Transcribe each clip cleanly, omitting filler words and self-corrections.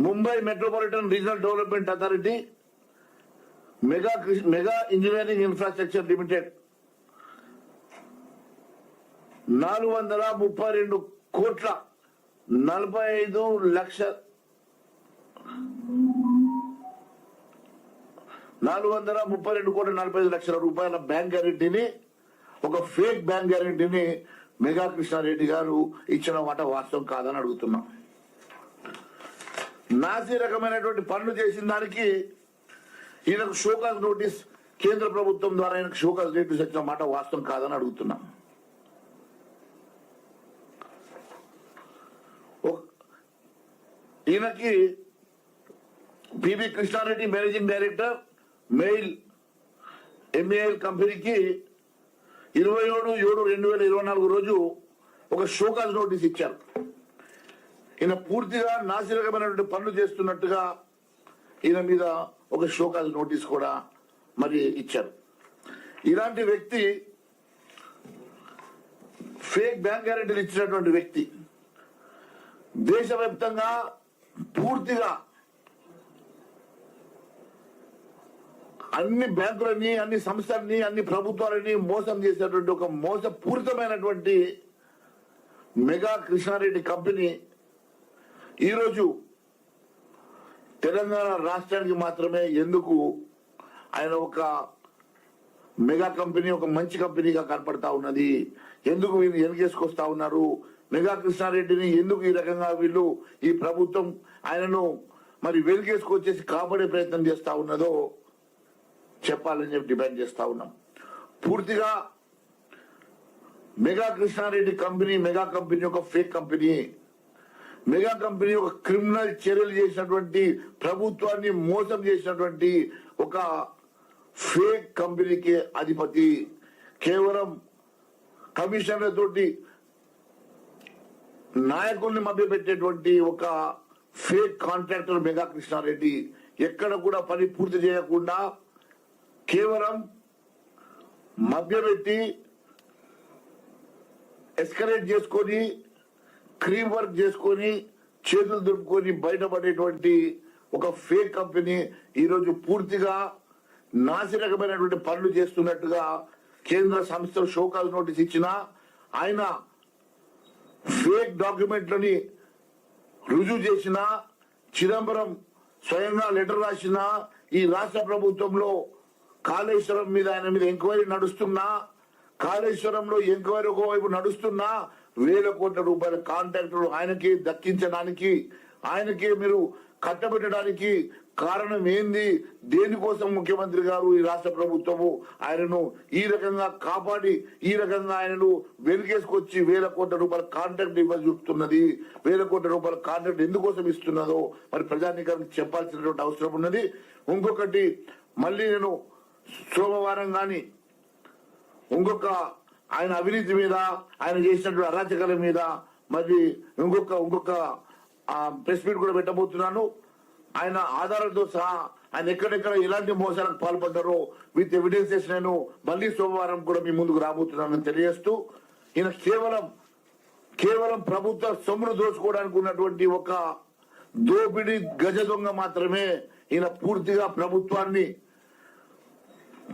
Mumbai metropolitan regional development authority mega engineering infrastructure limited 432 కోట్ల 45 లక్షల 432 కోట్ల 45 లక్షల రూపాయల బ్యాంక్ గ్యారెంటీని, ఒక ఫేక్ బ్యాంక్ గ్యారెంటీని మెగా కృష్ణారెడ్డి గారు ఇచ్చిన మాట వాస్తవం కాదని అడుగుతున్నాం. నాసి రకమైనటువంటి పనులు చేసిన దానికి ఈయనకు షోకాజ్ నోటీస్ కేంద్ర ప్రభుత్వం ద్వారా ఈయనకు షోకాజ్ నోటీస్ ఇచ్చిన మాట వాస్తవం కాదని అడుగుతున్నాం. ఈయనకి P V Krishna Reddy managing director MEIL ఎంఏఎల్ కంపెనీకి 27/7/2024 రోజు ఒక షోకాజ్ నోటీస్ ఇచ్చారు. ఈయన పూర్తిగా నాసిరకమైనటువంటి పనులు చేస్తున్నట్టుగా ఈయన మీద ఒక షోకాజ్ నోటీస్ కూడా మరి ఇచ్చారు. ఇలాంటి వ్యక్తి, ఫేక్ బ్యాంక్ గ్యారెంటీలు ఇచ్చినటువంటి వ్యక్తి దేశవ్యాప్తంగా పూర్తిగా అన్ని బ్యాంకులని, అన్ని సంస్థలని, అన్ని ప్రభుత్వాలని మోసం చేసేటువంటి ఒక మోసపూరితమైనటువంటి మెగా కృష్ణారెడ్డి కంపెనీ ఈరోజు తెలంగాణ రాష్ట్రానికి మాత్రమే ఎందుకు ఆయన ఒక మెగా కంపెనీ, ఒక మంచి కంపెనీగా కనపడతా ఉన్నది? ఎందుకు వీళ్ళు వెనకేసుకొస్తా ఉన్నారు? మెగా కృష్ణారెడ్డిని ఎందుకు ఈ రకంగా వీళ్ళు, ఈ ప్రభుత్వం ఆయనను మరి వెనకేసుకొచ్చేసి కాపాడే ప్రయత్నం చేస్తా ఉన్నదో చెప్పాలని చెప్పి డిమాండ్ చేస్తా ఉన్నాం. పూర్తిగా మెగా కృష్ణారెడ్డి కంపెనీ, మెగా కంపెనీ ఒక ఫేక్ కంపెనీ. మెగా కంపెనీ ఒక క్రిమినల్ చర్యలు చేసినటువంటి, ప్రభుత్వాన్ని మోసం చేసినటువంటి ఒక ఫేక్ కంపెనీకి అధిపతి. కేవలం కమిషన్లతోటి నాయకుల్ని మభ్యపెట్టేటువంటి ఒక ఫేక్ కాంట్రాక్టర్ మెగా కృష్ణారెడ్డి. ఎక్కడ కూడా పని పూర్తి చేయకుండా కేవలం మభ్యపెట్టి ఎస్కలేట్ చేసుకొని, క్రీమ్ వర్క్ చేసుకొని, చేతులు దులుపుకొని బయటపడేటువంటి ఒక ఫేక్ కంపెనీ ఈరోజు పూర్తిగా నాసిరకమైనటువంటి పనులు చేస్తున్నట్టుగా కేంద్ర సంస్థలు షోకాజ్ నోటీస్ ఇచ్చినా, ఆయన ఫేక్ డాక్యుమెంట్లని రుజువు చేసిన, చిదంబరం స్వయంగా లెటర్ రాసిన, ఈ రాష్ట్ర ప్రభుత్వంలో కాళేశ్వరం మీద ఆయన మీద ఎంక్వైరీ నడుస్తున్నా, కాళేశ్వరంలో ఎంక్వైరీ ఒకవైపు నడుస్తున్నా, వేల కోట్ల రూపాయల కాంట్రాక్టులు ఆయనకి దక్కించడానికి, ఆయనకి మీరు కట్టబెట్టడానికి కారణం ఏంది? దేనికోసం ముఖ్యమంత్రి గారు, ఈ రాష్ట్ర ప్రభుత్వము ఆయనను ఈ రకంగా కాపాడి, ఈ రకంగా ఆయనను వెనుకేసుకొచ్చి వేల కోట్ల రూపాయల కాంట్రాక్ట్ చూపుతున్నది? వేల కోట్ల రూపాయల కాంట్రాక్ట్ ఎందుకోసం ఇస్తున్నదో మరి ప్రజానీకానికి చెప్పాల్సినటువంటి అవసరం ఉన్నది. ఇంకొకటి, మళ్ళీ నేను సోమవారం గాని ఇంకొక ఆయన అవినీతి మీద, ఆయన చేసినటువంటి అరాచకాల మీద మరి ఇంకొక ప్రెస్ మీట్ కూడా పెట్టబోతున్నాను. ఆయన ఆధారాలతో సహా ఆయన ఎక్కడెక్కడ ఎలాంటి మోసాలకు పాల్పడ్డారో విత్ ఎవిడెన్సెస్ నేను మళ్ళీ సోమవారం కూడా మీ ముందుకు రాబోతున్నానని తెలియజేస్తూ, ఈయన కేవలం ప్రభుత్వ సొమ్మును దోచుకోవడానికి ఉన్నటువంటి ఒక దోపిడీ గజ దొంగ మాత్రమే. ఈయన పూర్తిగా ప్రభుత్వాన్ని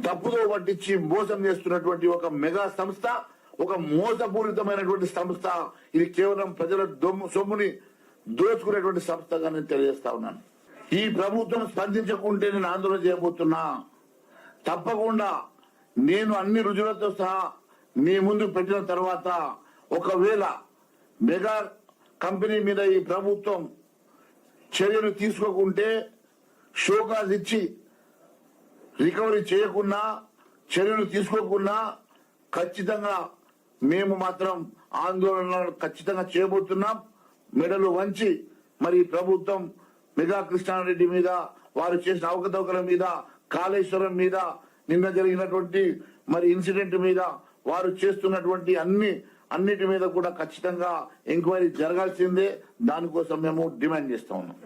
తప్పుదో పట్టించి మోసం చేస్తున్నటువంటి ఒక మెగా సంస్థ, ఒక మోసపూరితమైనటువంటి సంస్థ. ఇది కేవలం ప్రజల సొమ్ముని దోచుకునేటువంటి సంస్థగా నేను తెలియజేస్తా ఉన్నాను. ఈ ప్రభుత్వం స్పందించకుంటే నేను ఆందోళన చేయబోతున్నా. తప్పకుండా నేను అన్ని రుజువులతో సహా మీ ముందు పెట్టిన తర్వాత, ఒకవేళ మెగా కంపెనీ మీద ఈ ప్రభుత్వం చర్యలు తీసుకోకుంటే, షోకాజ్ ఇచ్చి రికవరీ చేయకున్నా, చర్యలు తీసుకోకున్నా ఖచ్చితంగా మేము మాత్రం ఆందోళన ఖచ్చితంగా చేయబోతున్నాం. మెడలు వంచి మరి ప్రభుత్వం మెగా కృష్ణారెడ్డి మీద, వారు చేసిన అవకతవకల మీద, కాళేశ్వరం మీద, నిన్న జరిగినటువంటి మరి ఇన్సిడెంట్ మీద, వారు చేస్తున్నటువంటి అన్నిటి మీద కూడా ఖచ్చితంగా ఎంక్వైరీ జరగాల్సిందే. దానికోసం మేము డిమాండ్ చేస్తా ఉన్నాం.